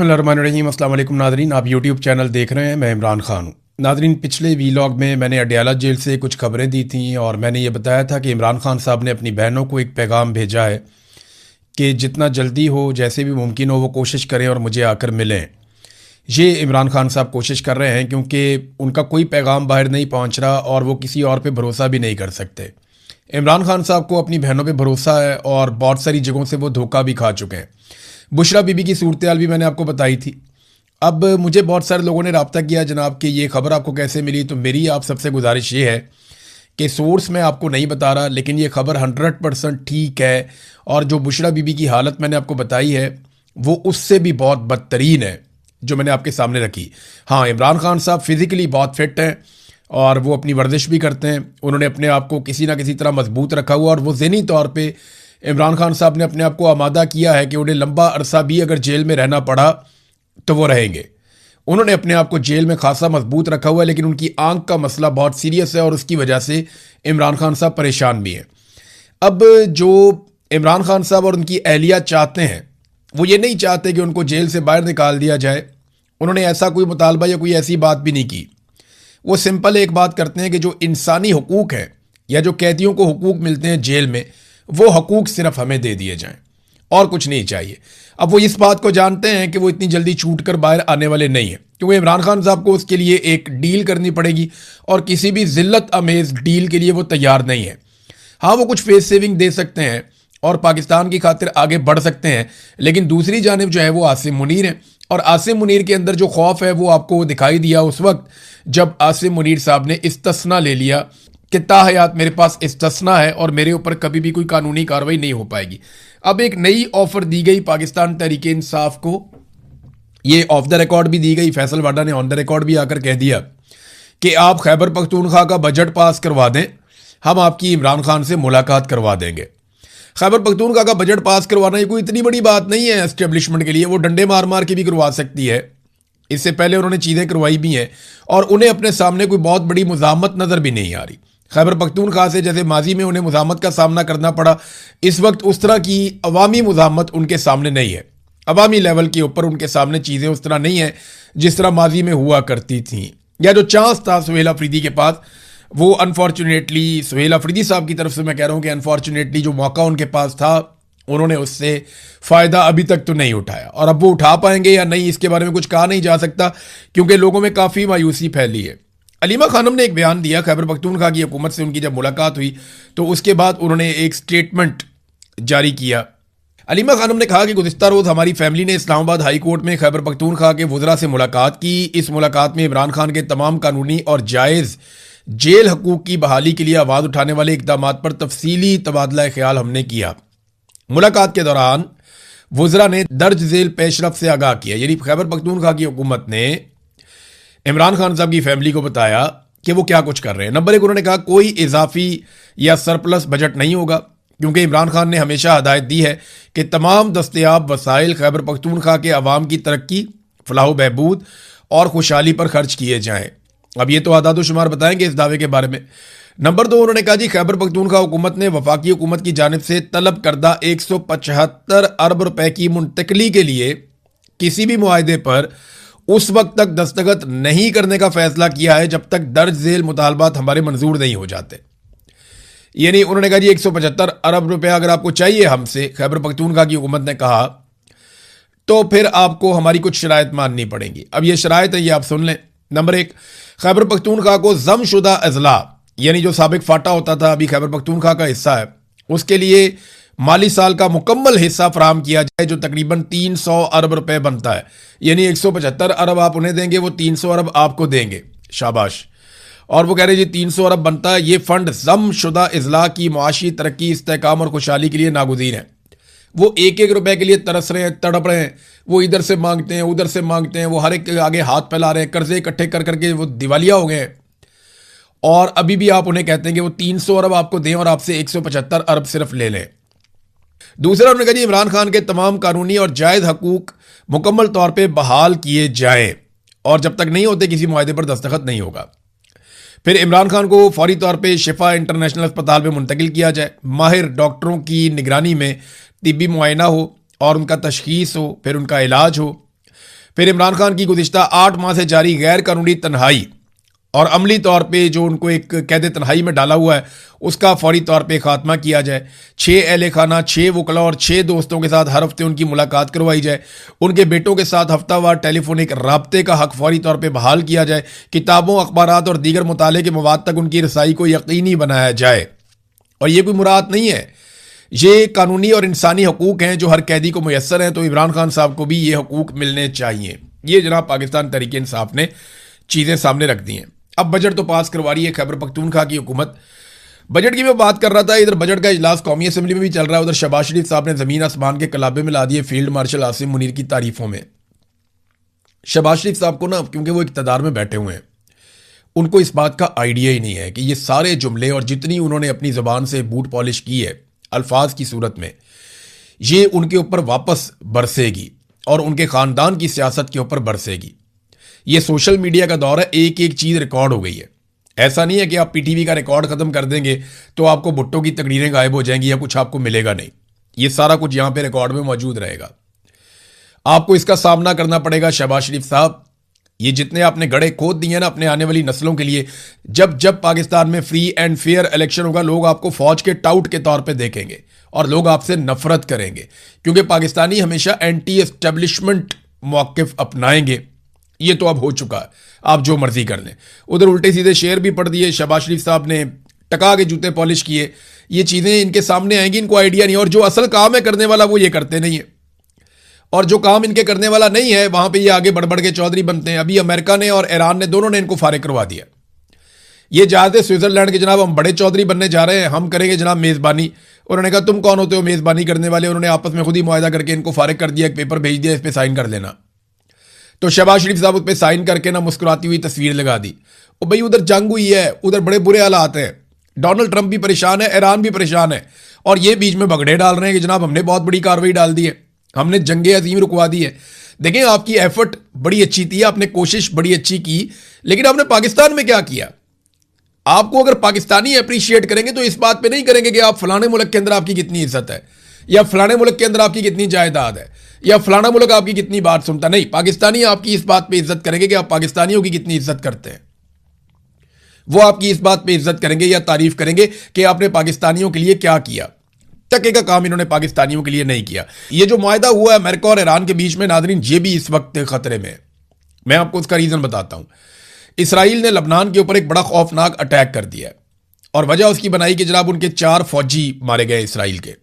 बिस्मिल्लाहिर्रहमानिर्रहीम। अस्सलाम वालेकुम नाज़रीन, आप यूट्यूब चैनल देख रहे हैं। मैं इमरान खान हूँ। नाज़रीन, पिछले वीलॉग में मैंने अडयाला जेल से कुछ खबरें दी थी और मैंने ये बताया था कि इमरान खान साहब ने अपनी बहनों को एक पैगाम भेजा है कि जितना जल्दी हो, जैसे भी मुमकिन हो, वो कोशिश करें और मुझे आकर मिलें। ये इमरान खान साहब कोशिश कर रहे हैं क्योंकि उनका कोई पैगाम बाहर नहीं पहुँच रहा और वो किसी और पे भरोसा भी नहीं कर सकते। इमरान खान साहब को अपनी बहनों पे भरोसा है और बहुत सारी जगहों से वो धोखा भी खा चुके हैं। बुशरा बीबी की सूरत हाल भी मैंने आपको बताई थी। अब मुझे बहुत सारे लोगों ने रब्ता किया, जनाब कि ये खबर आपको कैसे मिली। तो मेरी आप सबसे गुजारिश ये है कि सोर्स मैं आपको नहीं बता रहा, लेकिन ये खबर 100% ठीक है और जो बुशरा बीबी की हालत मैंने आपको बताई है वो उससे भी बहुत बदतरीन है जो मैंने आपके सामने रखी। हाँ, इमरान खान साहब फिज़िकली बहुत फिट हैं और वो अपनी वर्जिश भी करते हैं। उन्होंने अपने आप को किसी ना किसी तरह मजबूत रखा हुआ और वो ज़हनी तौर पे इमरान खान साहब ने अपने आप को आमादा किया है कि उन्हें लंबा अरसा भी अगर जेल में रहना पड़ा तो वो रहेंगे। उन्होंने अपने आप को जेल में खासा मजबूत रखा हुआ है, लेकिन उनकी आंख का मसला बहुत सीरियस है और उसकी वजह से इमरान खान साहब परेशान भी हैं। अब जो इमरान खान साहब और उनकी अहलिया चाहते हैं, वो ये नहीं चाहते कि उनको जेल से बाहर निकाल दिया जाए। उन्होंने ऐसा कोई मुतालबा या कोई ऐसी बात भी नहीं की। वो सिंपल एक बात करते हैं कि जो इंसानी हुकूक है या जो कैदियों को हुकूक मिलते हैं जेल में, वो हकूक सिर्फ हमें दे दिए जाएं और कुछ नहीं चाहिए। अब वो इस बात को जानते हैं कि वो इतनी जल्दी छूट कर बाहर आने वाले नहीं हैं, क्योंकि इमरान खान साहब को उसके लिए एक डील करनी पड़ेगी और किसी भी जिल्लत अमेज डील के लिए वो तैयार नहीं है। हाँ, वो कुछ फेस सेविंग दे सकते हैं और पाकिस्तान की खातिर आगे बढ़ सकते हैं, लेकिन दूसरी जानिब जो है वो आसिम मुनीर है और आसिम मुनीर के अंदर जो खौफ है वो आपको दिखाई दिया उस वक्त जब आसिम मुनीर साहब ने इस्तिस्ना ले लिया कि ताहयात मेरे पास इस्तिस्ना है और मेरे ऊपर कभी भी कोई कानूनी कार्रवाई नहीं हो पाएगी। अब एक नई ऑफर दी गई पाकिस्तान तहरीक इंसाफ को, ये ऑफ द रिकॉर्ड भी दी गई। फैसल वाडा ने ऑन द रिकॉर्ड भी आकर कह दिया कि आप खैबर पख्तूनख्वा का बजट पास करवा दें, हम आपकी इमरान खान से मुलाकात करवा देंगे। खैबर पख्तूनख्वा का बजट पास करवाना ये कोई इतनी बड़ी बात नहीं है एस्टेब्लिशमेंट के लिए, वो डंडे मार मार के भी करवा सकती है। इससे पहले उन्होंने चीज़ें करवाई भी हैं और उन्हें अपने सामने कोई बहुत बड़ी मुज़ामत नज़र भी नहीं आ रही। खैबर पख्तूनख्वा से जैसे माजी में उन्हें मुज़ामत का सामना करना पड़ा, इस वक्त उस तरह की अवामी मुज़ामत उनके सामने नहीं है। अवामी लेवल के ऊपर उनके सामने चीज़ें उस तरह नहीं है जिस तरह माजी में हुआ करती थी, या जो चांस था सुहेल अफरीदी के पास, वो अनफॉर्चुनेटली सुहेल अफरीदी साहब की तरफ से मैं कह रहा हूँ कि अनफॉर्चुनेटली जो मौका उनके पास था उन्होंने उससे फ़ायदा अभी तक तो नहीं उठाया। और अब वो उठा पाएंगे या नहीं इसके बारे में कुछ कहा नहीं जा सकता, क्योंकि लोगों में काफ़ी मायूसी फैली है। अलीमा खानम ने एक बयान दिया खैबर पख्तूनख्वा की हुकूमत से उनकी जब मुलाकात हुई तो उसके बाद उन्होंने एक स्टेटमेंट जारी किया। अलीमा खानम ने कहा कि गुज़िश्ता रोज़ हमारी फैमिली ने इस्लामाबाद हाई कोर्ट में खैबर पख्तूनख्वा के वज़रा से मुलाकात की। इस मुलाकात में इमरान खान के तमाम कानूनी और जायज़ जेल हकूक़ की बहाली के लिए आवाज़ उठाने वाले इक़दाम पर तफसीली तबादला ख्याल हमने किया। मुलाकात के दौरान वज़रा ने दर्ज झेल पेशरफ से आगाह किया, यानी खैबर पख्तूनख्वा की हुकूमत ने इमरान खान साहब की फैमिली को बताया कि वो क्या कुछ कर रहे हैं। नंबर एक, उन्होंने कहा कोई इजाफी या सरप्लस बजट नहीं होगा, क्योंकि इमरान खान ने हमेशा हदायत दी है कि तमाम दस्तयाब वसाइल खैबर पख्तूनख्वा के अवाम की तरक्की, फलाह बहबूद और खुशहाली पर खर्च किए जाएं। अब ये तो आदाद शुमार बताएंगे इस दावे के बारे में। नंबर दो, उन्होंने कहा जी खैबर पख्तूनख्वा हुकूमत ने वफाकी हुकूमत की जानिब से तलब करदा 175 अरब रुपए की मुंतकली के लिए किसी भी मुआहदे पर उस वक्त तक दस्तखत नहीं करने का फैसला किया है जब तक दर्ज झेल मुतालबात हमारे मंजूर नहीं हो जाते। यानी उन्होंने कहा जी 175 अरब रुपया अगर आपको चाहिए हमसे, खैबर पख्तूनख्वा की हुकूमत ने कहा, तो फिर आपको हमारी कुछ शराइत माननी पड़ेंगी। अब ये शराइत है, ये आप सुन लें। नंबर एक, खैबर पख्तूनख्वा को जमशुदा अजला, यानी जो साबिक फाटा होता था अभी खैबर पख्तूनख्वा का हिस्सा है, उसके लिए माली साल का मुकम्मल हिस्सा फराहम किया जाए जो तकरीबन 300 अरब रुपए बनता है। यानी 175 अरब आप उन्हें देंगे, वो 300 अरब आपको देंगे। शाबाश। और वो कह रहे हैं जी 300 अरब बनता है। ये फंड जमशुदा अजला की मुआशी तरक्की, इस्तेहकाम और खुशहाली के लिए नागुज़ीर है। वो एक एक रुपए के लिए तरस रहे हैं, तड़प रहे हैं। वो इधर से मांगते हैं, उधर से मांगते हैं, वो हर एक के आगे हाथ फैला रहे हैं, कर्जे इकट्ठे कर करके वो दिवालिया हो गए हैं। और अभी भी आप उन्हें कहते हैं कि वो 300 अरब आपको दें और आपसे 175 अरब सिर्फ ले लें। दूसरा, उन्होंने कहा जी इमरान खान के तमाम कानूनी और जायज़ हकूक मुकम्मल तौर पे बहाल किए जाएं और जब तक नहीं होते किसी मुआहदे पर दस्तखत नहीं होगा। फिर इमरान खान को फौरी तौर पे शिफा इंटरनेशनल अस्पताल में मुंतकिल किया जाए, माहिर डॉक्टरों की निगरानी में तिब्बी मुआयना हो और उनका तशखीस हो, फिर उनका इलाज हो। फिर इमरान खान की गुज़िश्ता 8 माह से जारी गैर कानूनी तन्हाई और अमली तौर पे जो उनको एक कैद तन्हाई में डाला हुआ है उसका फौरी तौर पे खात्मा किया जाए। 6 अहले खाना, 6 वकला और 6 दोस्तों के साथ हर हफ्ते उनकी मुलाकात करवाई जाए। उनके बेटों के साथ हफ्तावार टेलीफोनिक राब्ते का हक फौरी तौर पे बहाल किया जाए। किताबों, अखबारात और दीगर मुताले के मवाद तक उनकी रसाई को यकीनी बनाया जाए। और ये कोई मुराद नहीं है, ये कानूनी और इंसानी हकूक़ हैं जो हर कैदी को मुयस्सर हैं, तो इमरान खान साहब को भी ये हकूक़ मिलने चाहिए। ये जनाब पाकिस्तान तहरीक इंसाफ ने चीज़ें सामने रख दी हैं। अब बजट तो पास करवा रही है खैबर पख्तूनख्वा की हुकूमत। बजट की मैं बात कर रहा था, इधर बजट का इजलास कौमी असम्बली में भी चल रहा है। उधर शहबाज शरीफ साहब ने ज़मीन आसमान के कलाबे में ला दिए फील्ड मार्शल आसिम मुनीर की तारीफों में। शहबाज शरीफ साहब को ना, क्योंकि वो इक़्तिदार में बैठे हुए हैं, उनको इस बात का आइडिया ही नहीं है कि ये सारे जुमले और जितनी उन्होंने अपनी ज़बान से बूट पॉलिश की है अल्फाज की सूरत में, ये उनके ऊपर वापस बरसेगी और उनके ख़ानदान की सियासत के ऊपर बरसेगी। ये सोशल मीडिया का दौर है, एक एक चीज़ रिकॉर्ड हो गई है। ऐसा नहीं है कि आप पीटीवी का रिकॉर्ड ख़त्म कर देंगे तो आपको भुट्टो की तकरीरें गायब हो जाएंगी या कुछ आपको मिलेगा नहीं। ये सारा कुछ यहाँ पे रिकॉर्ड में मौजूद रहेगा। आपको इसका सामना करना पड़ेगा शहबाज शरीफ साहब। ये जितने आपने गड़े खोद दिए ना अपने आने वाली नस्लों के लिए, जब जब पाकिस्तान में फ्री एंड फेयर इलेक्शन होगा, लोग आपको फौज के टाउट के तौर पे देखेंगे और लोग आपसे नफरत करेंगे, क्योंकि पाकिस्तानी हमेशा एंटी एस्टेब्लिशमेंट मौक़िफ़ अपनाएंगे। ये तो अब हो चुका है, आप जो मर्जी कर लें। उधर उल्टे सीधे शेर भी पढ़ दिए शहबाज शरीफ साहब ने, टका के जूते पॉलिश किए। ये चीज़ें इनके सामने आएंगी, इनको आइडिया नहीं, और जो असल काम है करने वाला वो ये करते नहीं है, और जो काम इनके करने वाला नहीं है वहां पे ये आगे बढ़ बढ़ के चौधरी बनते हैं। अभी अमेरिका ने और ईरान ने दोनों ने इनको फारिग करवा दिया। ये जाते स्विट्जरलैंड के, जनाब हम बड़े चौधरी बनने जा रहे हैं, हम करेंगे जनाब मेज़बानी। उन्होंने कहा तुम कौन होते हो मेज़बानी करने वाले? उन्होंने आपस में खुद ही मुआहदा करके इनको फारिग कर दिया, एक पेपर भेज दिया, इस पर साइन कर लेना। तो शहबाज शरीफ साहब उस पर साइन करके ना मुस्कुराती हुई तस्वीर लगा दी। और भाई उधर जंग हुई है, उधर बड़े बुरे हालात हैं, डोनाल्ड ट्रंप भी परेशान है, ईरान भी परेशान है, और ये बीच में भगड़े डाल रहे हैं कि जनाब हमने बहुत बड़ी कार्रवाई डाल दी है, हमने जंगे अजीम रुकवा दी है। देखें, आपकी एफर्ट बड़ी अच्छी थी, आपने कोशिश बड़ी अच्छी की, लेकिन आपने पाकिस्तान में क्या किया? आपको अगर पाकिस्तानी अप्रिशिएट करेंगे तो इस बात पे नहीं करेंगे कि आप फलाने मुल्क के अंदर आपकी कितनी इज्जत है, या फलाने मुल्क के अंदर आपकी कितनी जायदाद है, या फलाना मुल्क आपकी कितनी बात सुनता। नहीं, पाकिस्तानी आपकी इस बात पे इज्जत करेंगे कि आप पाकिस्तानियों की कितनी इज्जत करते हैं। वो आपकी इस बात पे इज्जत करेंगे या तारीफ करेंगे कि आपने पाकिस्तानियों के लिए क्या किया। टके का काम इन्होंने पाकिस्तानियों के लिए नहीं किया। ये जो मुआहदा हुआ है अमेरिका और ईरान के बीच में, नाज़रीन, ये भी इस वक्त खतरे में है। मैं आपको उसका रीज़न बताता हूं। इसराइल ने लबनान के ऊपर एक बड़ा खौफनाक अटैक कर दिया है, और वजह उसकी बनाई कि जनाब उनके 4 फौजी मारे गए इसराइल के।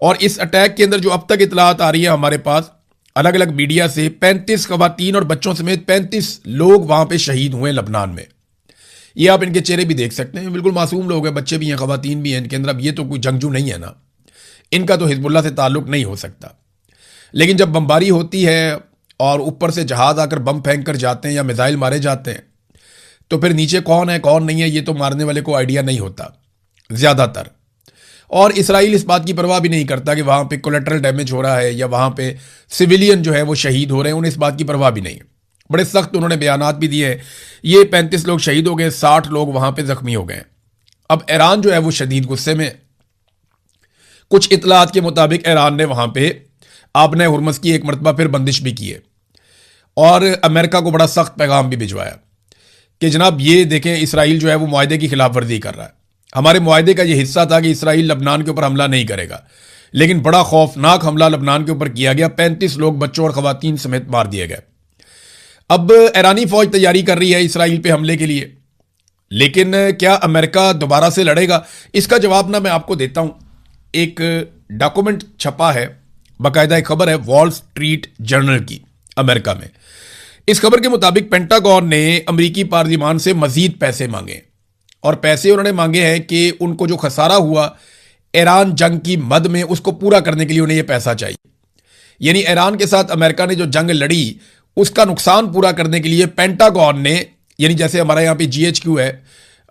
और इस अटैक के अंदर जो अब तक इतलात आ रही है हमारे पास अलग अलग मीडिया से, 35 खवातीन और बच्चों समेत 35 लोग वहां पे शहीद हुए लबनान में। ये आप इनके चेहरे भी देख सकते हैं, बिल्कुल मासूम लोग हैं, बच्चे भी हैं, खवातीन भी हैं इनके अंदर। अब ये तो कोई जंगजू नहीं है ना, इनका तो हिजबुल्लाह से ताल्लुक नहीं हो सकता। लेकिन जब बमबारी होती है और ऊपर से जहाज आकर बम फेंक कर जाते हैं या मिसाइल मारे जाते हैं, तो फिर नीचे कौन है कौन नहीं है ये तो मारने वाले को आइडिया नहीं होता ज़्यादातर। और इसराइल इस बात की परवाह भी नहीं करता कि वहाँ पे कोलेटरल डैमेज हो रहा है या वहाँ पे सिविलियन जो है वो शहीद हो रहे हैं, उन्हें इस बात की परवाह भी नहीं है। बड़े सख्त उन्होंने बयानात भी दिए हैं। ये 35 लोग शहीद हो गए, 60 लोग वहाँ पे जख्मी हो गए। अब ईरान जो है वो शदीद गुस्से में। कुछ इतलात के मुताबिक ईरान ने वहाँ पे आबने हुर्मस की एक मरतबा फिर बंदिश भी की है, और अमेरिका को बड़ा सख्त पैगाम भी भिजवाया कि जनाब ये देखें, इसराइल जो है वो मुआहदे की खिलाफ वर्जी कर रहा है। हमारे मुआहदे का ये हिस्सा था कि इसराइल लबनान के ऊपर हमला नहीं करेगा, लेकिन बड़ा खौफनाक हमला लबनान के ऊपर किया गया। 35 लोग बच्चों और खवातीन समेत मार दिए गए। अब ईरानी फौज तैयारी कर रही है इसराइल पे हमले के लिए, लेकिन क्या अमेरिका दोबारा से लड़ेगा? इसका जवाब ना मैं आपको देता हूं। एक डॉक्यूमेंट छपा है, बाकायदा एक खबर है वॉल स्ट्रीट जर्नल की अमेरिका में। इस खबर के मुताबिक पेंटागन ने अमेरिकी पार्लियामान से मजीद पैसे मांगे, और पैसे उन्होंने मांगे हैं कि उनको जो खसारा हुआ ईरान जंग की मद में, उसको पूरा करने के लिए उन्हें यह पैसा चाहिए। यानी ईरान के साथ अमेरिका ने जो जंग लड़ी उसका नुकसान पूरा करने के लिए पेंटागन ने, यानी जैसे हमारा यहाँ पे GHQ है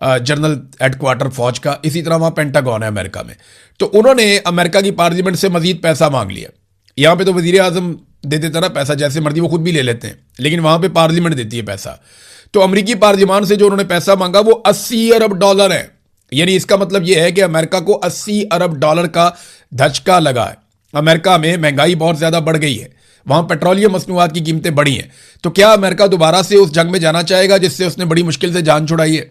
जनरल हेडक्वार्टर फौज का, इसी तरह वहाँ पेंटागन है अमेरिका में, तो उन्होंने अमेरिका की पार्लियामेंट से मजीद पैसा मांग लिया। यहाँ पे तो वजीर आजम दे देता ना पैसा, जैसे मर्जी वो खुद भी ले लेते हैं, लेकिन वहाँ पे पार्लियामेंट देती है पैसा। तो अमेरिकी पार्लियामान से जो उन्होंने पैसा मांगा वो $80 अरब है। यानी इसका मतलब ये है कि अमेरिका को $80 अरब का धचका लगा है। अमेरिका में महंगाई बहुत ज़्यादा बढ़ गई है, वहां पेट्रोलियम मसनूआत की कीमतें बढ़ी हैं, तो क्या अमेरिका दोबारा से उस जंग में जाना चाहेगा जिससे उसने बड़ी मुश्किल से जान छुड़ाई है?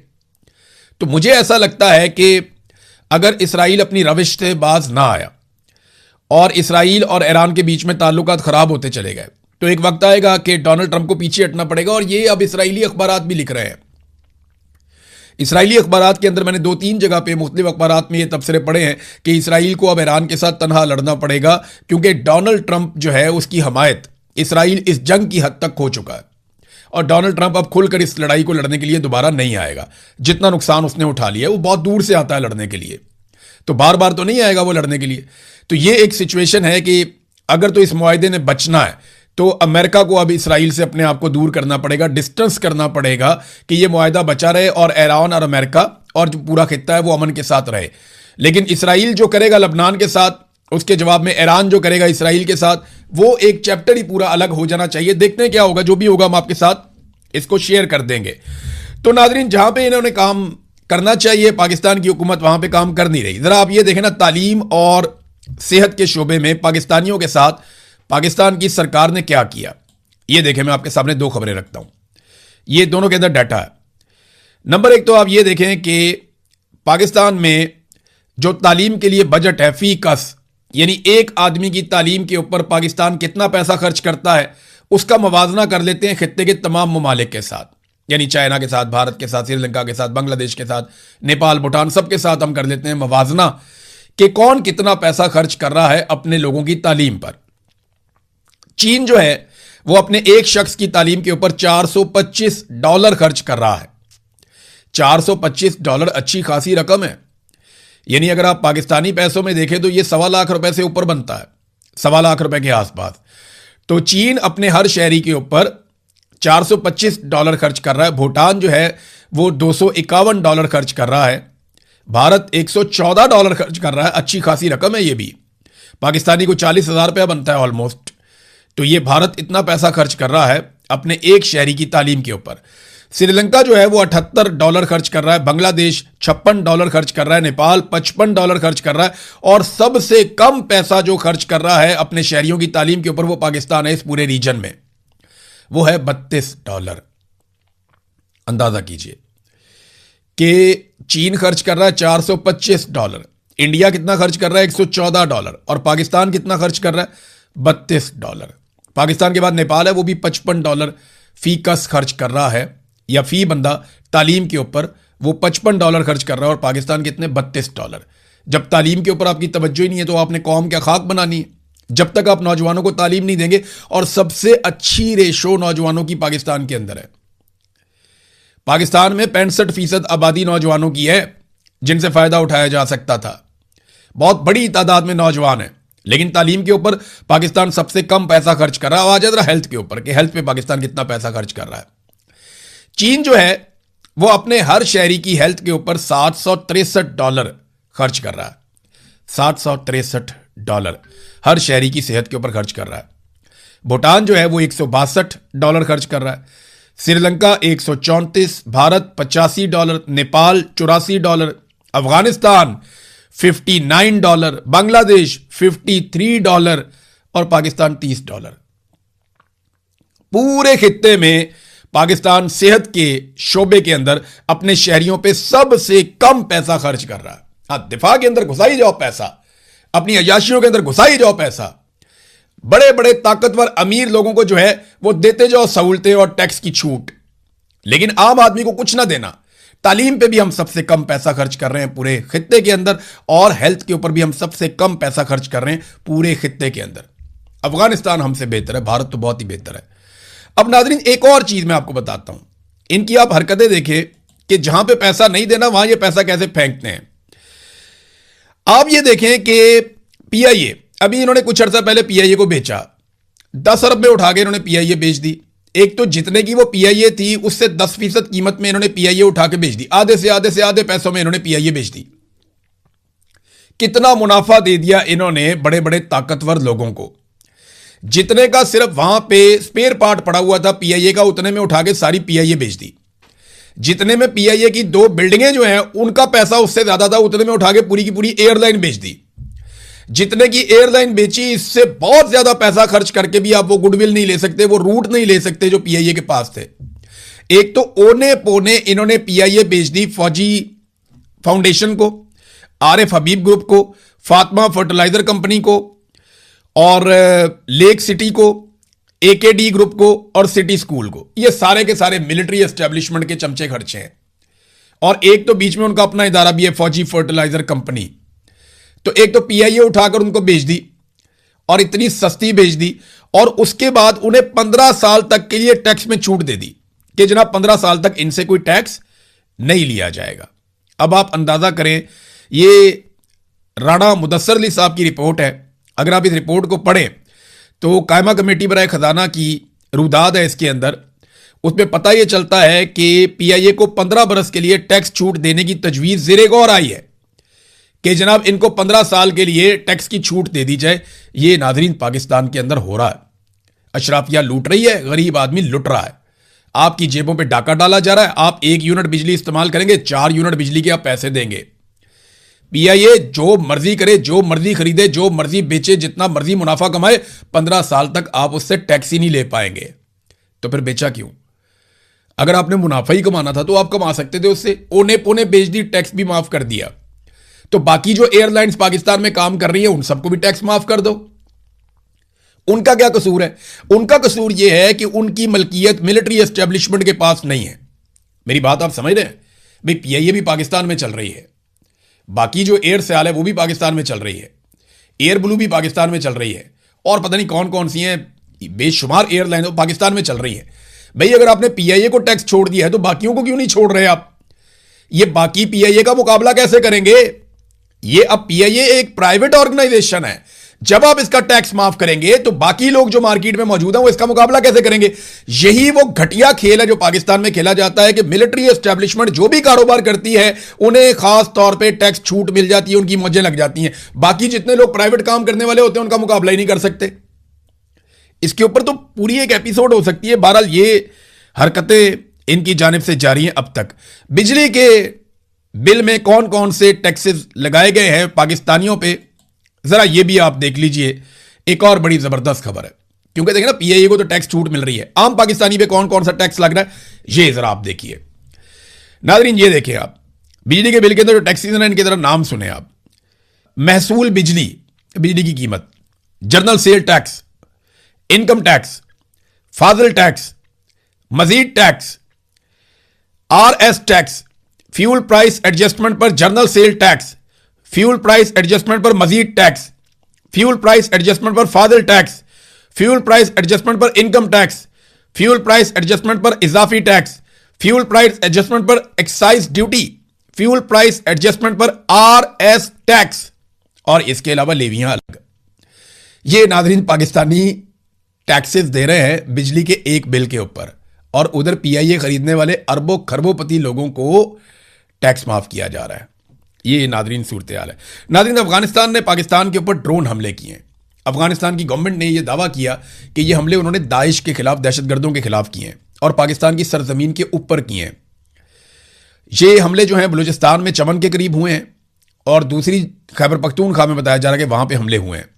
तो मुझे ऐसा लगता है कि अगर इसराइल अपनी रविश से बाज ना आया और इसराइल और ईरान के बीच में ताल्लुकात खराब होते चले गए, तो एक वक्त आएगा कि डोनाल्ड ट्रंप को पीछे हटना पड़ेगा। और ये अब इसराइली अखबारात भी लिख रहे हैं। इसराइली अखबारात के अंदर मैंने 2-3 जगह पे मुख्तलिफ अखबारात में ये तबसरे पढ़े हैं कि इसराइल को अब ईरान के साथ तनहा लड़ना पड़ेगा, क्योंकि डोनाल्ड ट्रंप जो है उसकी हमायत इसराइल इस जंग की हद तक खो चुका है और डोनाल्ड ट्रंप अब खुलकर इस लड़ाई को लड़ने के लिए दोबारा नहीं आएगा। जितना नुकसान उसने उठा लिया वो बहुत दूर से आता है लड़ने के लिए, तो बार बार तो नहीं आएगा वो लड़ने के लिए। तो ये एक सिचुएशन है कि अगर तो इस मुआहदे ने बचना है तो अमेरिका को अब इसराइल से अपने आप को दूर करना पड़ेगा, डिस्टेंस करना पड़ेगा कि ये मुआहदा बचा रहे और ईरान और अमेरिका और जो पूरा खित्ता है वो अमन के साथ रहे। लेकिन इसराइल जो करेगा लबनान के साथ, उसके जवाब में ईरान जो करेगा इसराइल के साथ, वो एक चैप्टर ही पूरा अलग हो जाना चाहिए। देखते हैं क्या होगा, जो भी होगा हम आपके साथ इसको शेयर कर देंगे। तो नाजरीन, जहां पे इन्होंने काम करना चाहिए पाकिस्तान की हुकूमत वहां पे काम कर नहीं रही। जरा आप ये देखें ना, तालीम और सेहत के शोबे में पाकिस्तानियों के साथ पाकिस्तान की सरकार ने क्या किया, ये देखें। मैं आपके सामने 2 खबरें रखता हूं, ये दोनों के अंदर डाटा है। नंबर 1 तो आप ये देखें कि पाकिस्तान में जो तालीम के लिए बजट है फी कस, यानी एक आदमी की तालीम के ऊपर पाकिस्तान कितना पैसा खर्च करता है, उसका मवाजना कर लेते हैं खित्ते के तमाम ममालिक के साथ, यानी चाइना के साथ, भारत के साथ, श्रीलंका के साथ, बांग्लादेश के साथ, नेपाल, भूटान, सबके साथ हम कर लेते हैं मवाजना कि कौन कितना पैसा खर्च कर रहा है अपने लोगों की तालीम पर। चीन जो है वो अपने एक शख्स की तालीम के ऊपर $425 खर्च कर रहा है। $425 अच्छी खासी रकम है, यानी अगर आप पाकिस्तानी पैसों में देखें तो ये $1.25 लाख से ऊपर बनता है, $1.25 लाख के आसपास। तो चीन अपने हर शहरी के ऊपर $425 खर्च कर रहा है। भूटान जो है वो $251 खर्च कर रहा है। भारत $114 खर्च कर रहा है, अच्छी खासी रकम है ये भी। पाकिस्तानी को ₹40,000 बनता है ऑलमोस्ट। तो ये भारत इतना पैसा खर्च कर रहा है अपने एक शहरी की तालीम के ऊपर। श्रीलंका जो है वो $78 खर्च कर रहा है, बांग्लादेश $56 खर्च कर रहा है, नेपाल $55 खर्च कर रहा है, और सबसे कम पैसा जो खर्च कर रहा है अपने शहरियों की तालीम के ऊपर वो पाकिस्तान है इस पूरे रीजन में, वो है $32। अंदाजा कीजिए कि चीन खर्च कर रहा है $425, इंडिया कितना खर्च कर रहा है $114, और पाकिस्तान कितना खर्च कर रहा है $32। पाकिस्तान के बाद नेपाल है, वो भी $55 फी कस खर्च कर रहा है, या फी बंदा तालीम के ऊपर वो $55 खर्च कर रहा है, और पाकिस्तान कितने $32। जब तालीम के ऊपर आपकी तवज्जो ही नहीं है तो आपने कौम क्या खाक बनानी है? जब तक आप नौजवानों को तालीम नहीं देंगे, और सबसे अच्छी रेशो नौजवानों की पाकिस्तान के अंदर है। पाकिस्तान में 65% आबादी नौजवानों की है जिनसे फायदा उठाया जा सकता था। बहुत बड़ी तादाद में नौजवान है, लेकिन तालीम के ऊपर पाकिस्तान सबसे कम पैसा खर्च कर रहा है। आ जाए जरा हेल्थ के ऊपर कि हेल्थ पे पाकिस्तान कितना पैसा खर्च कर रहा है। चीन जो है वो अपने हर शहरी की हेल्थ के ऊपर $763 खर्च कर रहा है। $763 हर शहरी की सेहत के ऊपर खर्च कर रहा है। भूटान जो है वो $162 खर्च कर रहा है, श्रीलंका 134, भारत $85, नेपाल $84, अफगानिस्तान $59, बांग्लादेश $53 और पाकिस्तान $30। पूरे खित्ते में पाकिस्तान सेहत के शोबे के अंदर अपने शहरियों पे सबसे कम पैसा खर्च कर रहा है। हाँ, दिफा के अंदर घुसाई जाओ पैसा, अपनी अयाशियों के अंदर घुसाई जाओ पैसा, बड़े बड़े ताकतवर अमीर लोगों को जो है वो देते जाओ सहूलतें और टैक्स की छूट, लेकिन आम आदमी को कुछ ना देना। तालीम पे भी हम सबसे कम पैसा खर्च कर रहे हैं पूरे खित्ते के अंदर, और हेल्थ के ऊपर भी हम सबसे कम पैसा खर्च कर रहे हैं पूरे खित्ते के अंदर। अफगानिस्तान हमसे बेहतर है, भारत तो बहुत ही बेहतर है। अब नाजरीन, एक और चीज मैं आपको बताता हूं, इनकी आप हरकतें देखें कि जहां पे पैसा नहीं देना वहां ये पैसा कैसे फेंकते हैं। आप ये देखें कि पीआईए, अभी इन्होंने कुछ अर्सा पहले पीआईए को बेचा, 10 अरब में उठा के इन्होंने पीआईए बेच दी। एक तो जितने की वो पीआईए थी उससे 10% कीमत में इन्होंने पीआईए उठा के बेच दी, आधे से आधे पैसों में इन्होंने पीआईए बेच दी। कितना मुनाफा दे दिया इन्होंने बड़े बड़े ताकतवर लोगों को। जितने का सिर्फ वहां पे स्पेयर पार्ट पड़ा हुआ था पीआईए का, उतने में उठा के सारी पीआईए बेच दी। जितने में पीआईए की 2 बिल्डिंगें जो हैं उनका पैसा उससे ज्यादा था, उतने में उठा के पूरी की पूरी एयरलाइन बेच दी। जितने की एयरलाइन बेची, इससे बहुत ज्यादा पैसा खर्च करके भी आप वो गुडविल नहीं ले सकते, वो रूट नहीं ले सकते जो पीआईए के पास थे। एक तो ओने पोने इन्होंने पीआईए बेच दी फौजी फाउंडेशन को, आरिफ हबीब ग्रुप को, फातिमा फर्टिलाइजर कंपनी को, और लेक सिटी को, एकेडी ग्रुप को और सिटी स्कूल को। ये सारे के सारे मिलिट्री एस्टेब्लिशमेंट के चमचे खर्चे हैं। और एक तो बीच में उनका अपना इदारा भी है, फौजी फर्टिलाइजर कंपनी। तो एक तो पीआईए उठाकर उनको बेच दी और इतनी सस्ती बेच दी, और उसके बाद उन्हें 15 साल तक के लिए टैक्स में छूट दे दी कि जनाब 15 साल तक इनसे कोई टैक्स नहीं लिया जाएगा। अब आप अंदाजा करें, ये राणा मुदस्सर अली साहब की रिपोर्ट है। अगर आप इस रिपोर्ट को पढ़ें तो कायमा कमेटी बराए खजाना की रुदाद है इसके अंदर, उसमें पता यह चलता है कि पीआईए को 15 बरस के लिए टैक्स छूट देने की तजवीज ज़ेरे गौर आई है कि जनाब इनको 15 साल के लिए टैक्स की छूट दे दी जाए। ये नाज़रीन पाकिस्तान के अंदर हो रहा है। अशराफिया लूट रही है, गरीब आदमी लुट रहा है, आपकी जेबों पे डाका डाला जा रहा है। आप 1 यूनिट बिजली इस्तेमाल करेंगे, 4 यूनिट बिजली के आप पैसे देंगे। पीआईए जो मर्जी करे, जो मर्जी खरीदे, जो मर्जी बेचे, जितना मर्जी मुनाफा कमाए, 15 साल तक आप उससे टैक्स ही नहीं ले पाएंगे। तो फिर बेचा क्यों? अगर आपने मुनाफा ही कमाना था तो आप कमा सकते थे उससे। ओने पोने बेच दी, टैक्स भी माफ कर दिया। तो बाकी जो एयरलाइंस पाकिस्तान में काम कर रही है उन सबको भी टैक्स माफ कर दो। उनका क्या कसूर है? उनका कसूर यह है कि उनकी मलकियत मिलिट्री एस्टेब्लिशमेंट के पास नहीं है। मेरी बात आप समझ रहे हैं? भाई पीआईए भी पाकिस्तान में चल रही है, बाकी जो एयर सयाल है वो भी पाकिस्तान में चल रही है, एयर ब्लू भी पाकिस्तान में चल रही है, और पता नहीं कौन कौन सी हैं बेशुमार एयरलाइन पाकिस्तान में चल रही है। भाई अगर आपने पीआईए को टैक्स छोड़ दिया है तो बाकियों को क्यों नहीं छोड़ रहे आप? ये बाकी पीआईए का मुकाबला कैसे करेंगे? ये अब पीआईए एक प्राइवेट ऑर्गेनाइजेशन है। जब आप इसका टैक्स माफ करेंगे तो बाकी लोग जो मार्केट में मौजूद हैं वो इसका मुकाबला कैसे करेंगे? यही वो घटिया खेल है जो पाकिस्तान में खेला जाता है कि मिलिट्री एस्टेब्लिशमेंट जो भी कारोबार करती है उन्हें खास तौर पे टैक्स छूट मिल जाती है, उनकी मौजें लग जाती हैं। बाकी जितने लोग प्राइवेट काम करने वाले होते हैं उनका मुकाबला ही नहीं कर सकते। इसके ऊपर तो पूरी एक एपिसोड हो सकती है। बहरहाल ये हरकतें इनकी जानिब से जारी हैं। अब तक बिजली के बिल में कौन कौन से टैक्सेस लगाए गए हैं पाकिस्तानियों पे, जरा ये भी आप देख लीजिए। एक और बड़ी जबरदस्त खबर है, क्योंकि देखिए ना पीआईए को तो टैक्स छूट मिल रही है, आम पाकिस्तानी पे कौन कौन सा टैक्स लग रहा है ये जरा आप देखिए। नाज़रीन ये देखिए आप, बिजली के बिल के अंदर जो टैक्सेस हैं इनके जरा नाम सुने आप। महसूल बिजली, बिजली की कीमत, general sale tax, income tax, फाजिल टैक्स, मजीद tax, RS tax, fuel price adjustment पर general sale tax, fuel price adjustment पर मजीद टैक्स, फ्यूल प्राइस एडजस्टमेंट पर फाजिल टैक्स, फ्यूल प्राइस एडजस्टमेंट पर income tax, fuel price adjustment पर इजाफी टैक्स, फ्यूल प्राइस एडजस्टमेंट पर excise duty, fuel price adjustment पर आरएस टैक्स, और इसके अलावा लेवियां अलग। ये नाज़रीन पाकिस्तानी टैक्सेस दे रहे हैं बिजली के एक बिल के ऊपर, और उधर पीआईए खरीदने वाले अरबों खरबोपति लोगों को टैक्स माफ किया जा रहा है। ये नाज़रीन सूरत हाल है। नाज़रीन अफगानिस्तान ने पाकिस्तान के ऊपर ड्रोन हमले किए हैं। अफगानिस्तान की गवर्नमेंट ने यह दावा किया कि ये हमले उन्होंने दाइश के खिलाफ, दहशतगर्दों के खिलाफ किए हैं और पाकिस्तान की सरजमीन के ऊपर किए हैं। ये हमले जो हैं बलूचिस्तान में चमन के करीब हुए हैं, और दूसरी खैबर पख्तूनख्वा में बताया जा रहा है कि वहां पर हमले हुए हैं।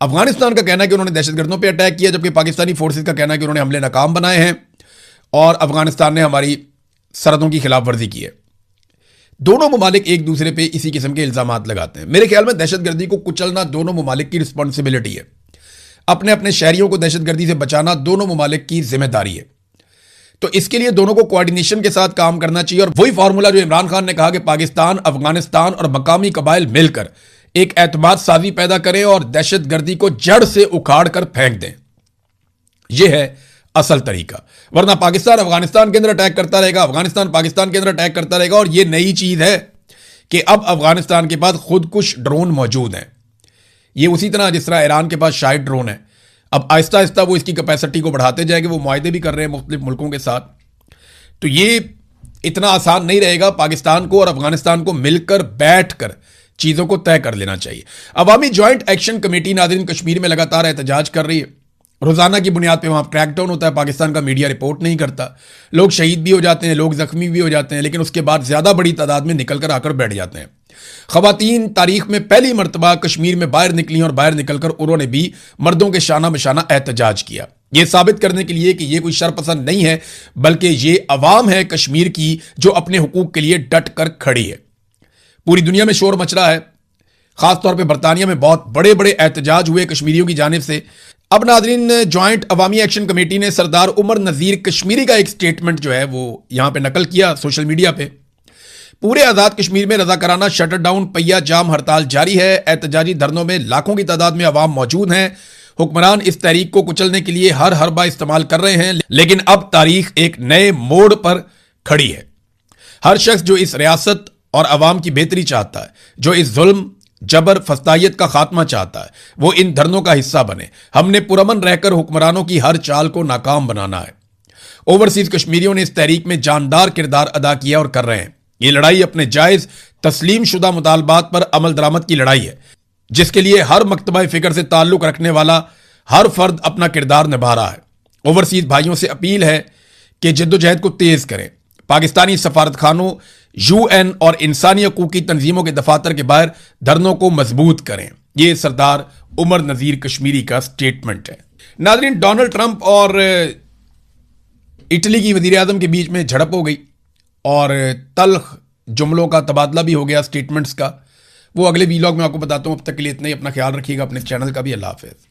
अफगानिस्तान का कहना है कि उन्होंने दहशतगर्दों पर अटैक किया, जबकि पाकिस्तानी फोर्सेज का कहना है कि उन्होंने हमले नाकाम बनाए हैं और अफगानिस्तान ने हमारी सरहदों की खिलाफ वर्जी की है। दोनों ममालिक एक दूसरे पे इसी किस्म के इल्जामात लगाते हैं। मेरे ख्याल में दहशतगर्दी को कुचलना दोनों ममालिक की रिस्पॉन्सिबिलिटी है। अपने अपने शहरियों को दहशतगर्दी से बचाना दोनों ममालिक की जिम्मेदारी है। तो इसके लिए दोनों को कोऑर्डिनेशन के साथ काम करना चाहिए, और वही फार्मूला जो इमरान खान ने कहा कि पाकिस्तान, अफगानिस्तान और मकामी कबाइल मिलकर एक एतमाद साजी पैदा करें और दहशतगर्दी को जड़ से उखाड़ कर फेंक दें। यह है असल तरीका, वरना पाकिस्तान अफगानिस्तान के अंदर अटैक करता रहेगा, अफगानिस्तान पाकिस्तान के अंदर अटैक करता रहेगा। और यह नई चीज है कि अब अफगानिस्तान के पास खुदकुश ड्रोन मौजूद हैं। ये उसी तरह जिस तरह ईरान के पास शायद ड्रोन है, अब आहिस्ता आहिस्ता वो इसकी कैपेसिटी को बढ़ाते जाएंगे। वो मुआहदे भी कर रहे हैं मुख्तलिफ मुल्कों के साथ। तो ये इतना आसान नहीं रहेगा। पाकिस्तान को और अफगानिस्तान को मिलकर बैठ कर चीजों को तय कर लेना चाहिए। अवामी ज्वाइंट एक्शन कमेटी नाज़रीन कश्मीर में लगातार एहतजाज कर रही है। रोजाना की बुनियाद पे वहां क्रैकडाउन होता है, पाकिस्तान का मीडिया रिपोर्ट नहीं करता, लोग शहीद भी हो जाते हैं, लोग जख्मी भी हो जाते हैं, लेकिन उसके बाद ज्यादा बड़ी तादाद में निकल कर आकर बैठ जाते हैं। खवातीन तारीख में पहली मर्तबा कश्मीर में बाहर निकली और बाहर निकलकर उन्होंने भी मर्दों के शाना बशाना एहतजाज किया, यह साबित करने के लिए कि यह कोई शरपसंद नहीं है, बल्कि यह अवाम है कश्मीर की जो अपने हुकूक के लिए डट कर खड़ी है। पूरी दुनिया में शोर मच रहा है, खासतौर पर बरतानिया में बहुत बड़े बड़े एहतजाज हुए कश्मीरियों की जानिब से। अब नादरीन, ज्वाइंट अवामी एक्शन कमेटी ने सरदार उमर नज़ीर कश्मीरी का एक स्टेटमेंट जो है वो यहां पे नकल किया सोशल मीडिया पे। पूरे आज़ाद कश्मीर में रजाकाराना शटर डाउन, पहिया जाम हड़ताल जारी है। एहतजाजी धरनों में लाखों की तादाद में अवाम मौजूद हैं। हुक्मरान इस तहरीक को कुचलने के लिए हर हरबा इस्तेमाल कर रहे हैं, लेकिन अब तारीख एक नए मोड़ पर खड़ी है। हर शख्स जो इस रियासत और अवाम की बेहतरी चाहता है, जो इस जुल्म जबर फस्तायत का खात्मा चाहता है, वो इन धरनों का हिस्सा बने। हमने पुरअमन रहकर हुक्मरानों की हर चाल को नाकाम बनाना है। ओवरसीज कश्मीरियों ने इस तहरीक में जानदार किरदार अदा किया और कर रहे हैं। ये लड़ाई अपने जायज तस्लीम शुदा मुतालबात पर अमल दरामद की लड़ाई है, जिसके लिए हर मकतबा फिक्र से ताल्लुक रखने वाला हर फर्द अपना किरदार निभा रहा है। ओवरसीज भाइयों से अपील है कि जद्दोजहद को तेज करें। पाकिस्तानी सफारतखानों, UN और इंसानी हकूकी तंजीमों के दफातर के बाहर धरनों को मजबूत करें। यह सरदार उमर नज़ीर कश्मीरी का स्टेटमेंट है। नाज़रीन, डोनाल्ड ट्रंप और इटली की वजीर आजम के बीच में झड़प हो गई और तल्ख जुमलों का तबादला भी हो गया स्टेटमेंट्स का। वो अगले वीलॉग में आपको बताता हूं। अब तक के लिए इतना ही। अपना ख्याल रखिएगा, अपने चैनल का भी। अल्लाह हाफिज़।